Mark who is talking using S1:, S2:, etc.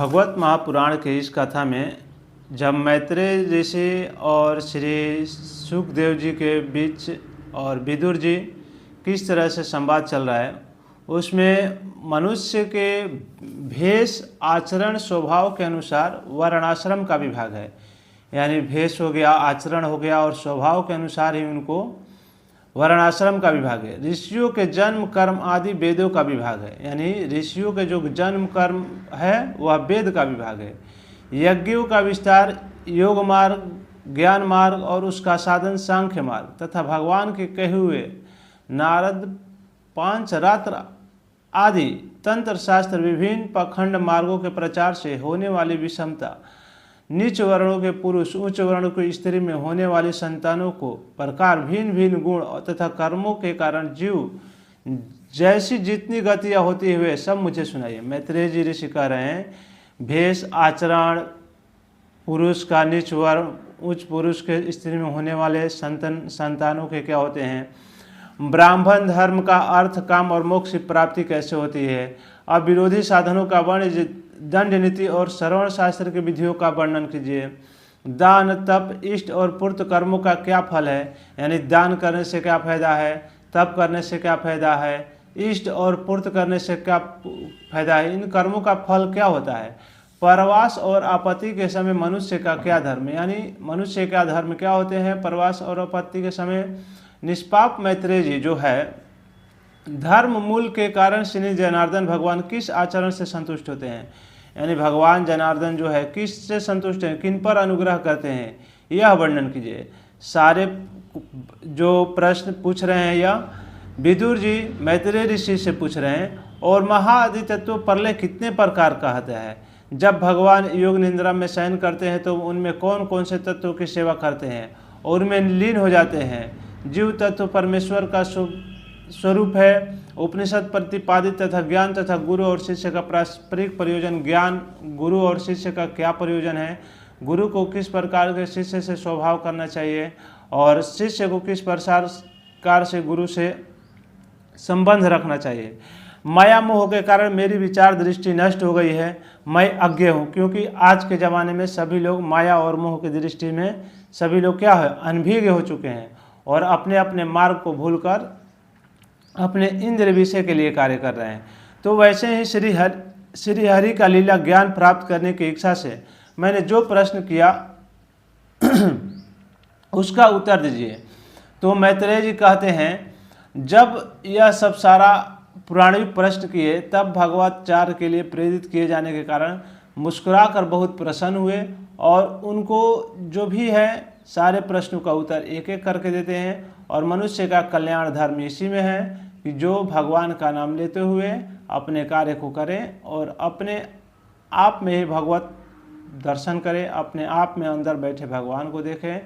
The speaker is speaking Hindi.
S1: भगवत महापुराण के इस कथा में जब मैत्रेय ऋषि और श्री सुखदेव जी के बीच और विदुर जी किस तरह से संवाद चल रहा है, उसमें मनुष्य के भेष आचरण स्वभाव के अनुसार वर्णाश्रम का विभाग है। यानी भेष हो गया, आचरण हो गया और स्वभाव के अनुसार ही उनको वर्णाश्रम का विभाग है। ऋषियों के जन्म कर्म आदि वेदों का विभाग है। यानी ऋषियों के जो जन्म कर्म है वह वेद का विभाग है। यज्ञों का विस्तार योग मार्ग, ज्ञान मार्ग और उसका साधन सांख्य मार्ग तथा भगवान के कहे हुए नारद पांचरात्र आदि तंत्र शास्त्र विभिन्न पखंड मार्गों के प्रचार से होने वाली विषमता, नीच वर्णों के पुरुष उच्च वर्णों की स्त्री में होने वाली संतानों को प्रकार भिन्न भिन्न गुण तथा कर्मों के कारण जीव जैसी जितनी गतियाँ होती हुए सब मुझे सुनाइए। मैत्रेय जी ऋषि कह रहे हैं, भेष आचरण पुरुष का नीच वर्ण, उच्च पुरुष के स्त्री में होने वाले संतानों के क्या होते हैं, ब्राह्मण धर्म का अर्थ काम और मोक्ष की प्राप्ति कैसे होती है, अब विरोधी साधनों का वर्ण दंड नीति और श्रवण शास्त्र के विधियों का वर्णन कीजिए। दान तप इष्ट और पूर्त कर्मों का क्या फल है, यानी दान करने से क्या फायदा है, तप करने से क्या फायदा है, इष्ट और पूर्त करने से क्या फायदा है, इन कर्मों का फल क्या होता है। परवास और आपत्ति के समय मनुष्य का क्या धर्म, यानी मनुष्य का धर्म क्या होते हैं परवास और आपत्ति के समय। निष्पाप मैत्रेय जी जो है, धर्म मूल के कारण श्री जनार्दन भगवान किस आचरण से संतुष्ट होते हैं, यानी भगवान जनार्दन जो है किस से संतुष्ट हैं, किन पर अनुग्रह करते हैं, यह वर्णन कीजिए। सारे जो प्रश्न पूछ रहे हैं यह विदुर जी मैत्रेय ऋषि से पूछ रहे हैं। और महाआदि तत्व प्रलय कितने प्रकार का होता है, जब भगवान योग निद्रा में शयन करते हैं तो उनमें कौन कौन से तत्वों की सेवा करते हैं और उनमें लीन हो जाते हैं। जीव तत्व परमेश्वर का स्वरूप है। उपनिषद प्रतिपादित तथा ज्ञान तथा गुरु और शिष्य का पारस्परिक प्रयोजन। ज्ञान गुरु और शिष्य का क्या प्रयोजन है, गुरु को किस प्रकार के शिष्य से स्वभाव करना चाहिए और शिष्य को किस प्रकार से गुरु से संबंध रखना चाहिए। माया मोह के कारण मेरी विचार दृष्टि नष्ट हो गई है, मैं अज्ञ हूँ, क्योंकि आज के ज़माने में सभी लोग माया और मोह की दृष्टि में सभी लोग क्या है अनभिज्ञ हो चुके हैं और अपने अपने मार्ग को भूलकर अपने इंद्र विषय के लिए कार्य कर रहे हैं। तो वैसे ही श्री हरि का लीला ज्ञान प्राप्त करने की इच्छा से मैंने जो प्रश्न किया उसका उत्तर दीजिए। तो मैत्रेय जी कहते हैं, जब यह सब सारा पुराणी प्रश्न किए तब भगवताचार्य के लिए प्रेरित किए जाने के कारण मुस्कुराकर बहुत प्रसन्न हुए और उनको जो भी है सारे प्रश्नों का उत्तर एक एक करके देते हैं। और मनुष्य का कल्याण धर्म इसी में है कि जो भगवान का नाम लेते हुए अपने कार्य को करें और अपने आप में ही भगवत दर्शन करें, अपने आप में अंदर बैठे भगवान को देखें।